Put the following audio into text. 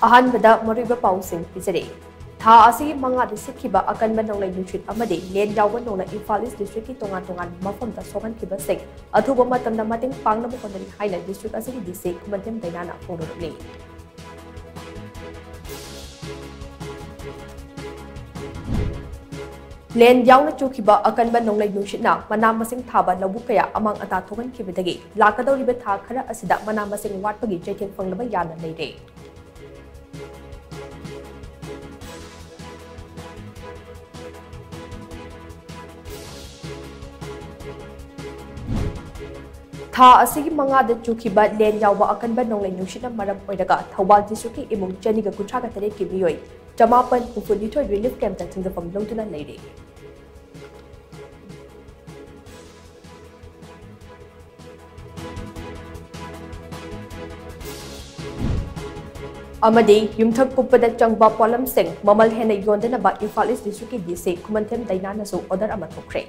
अहानबदा मरुइबा पाउसिंग पिजरे था असि मंगाद सिखिबा अकनबा नोंलै नुचित अमदि लेन यावबा नोंना इम्फाल ईस्ट डिस्ट्रिक्ट की तोंगान तोंगान मफमदा सोगनखिबा सिंग अथुबा मतमदा मतेंग पांगनबा होनरि हाइना डिस्ट्रिक्ट असि डीसी कुमन्थेम दैनाना फोंदोरनि लेन यावना चुखिबा अकनबा नोंलै नुचितना मना मसिंग थाबा लबु कया अमांग अता थोगनखिबदगी लाकदौरिबा था खरा असिदा मना मसिंग वाटपगी जैथेन फंगलबा याना लेरे था असि मंगाद चुखिबा लेन यावबा अकनबा नोंलै नुचिना मरम ओइरगा थौबाल डिस्ट्रिक्ट की इमुंग चनिगा कुंथ्रागा तरेट की मियोय चमापन हुफुनिथोय रिलीफ कैंप तंगदफम लौदुना लेरे अमदी युमथक पुपदा चंगबा पोलम सिंह ममल हेना योंदनबा इम्फाल ईस्ट डिस्ट्रिक्ट की डीसी कुमन्थेम दैनानसु ऑर्डर अमा थोखरे।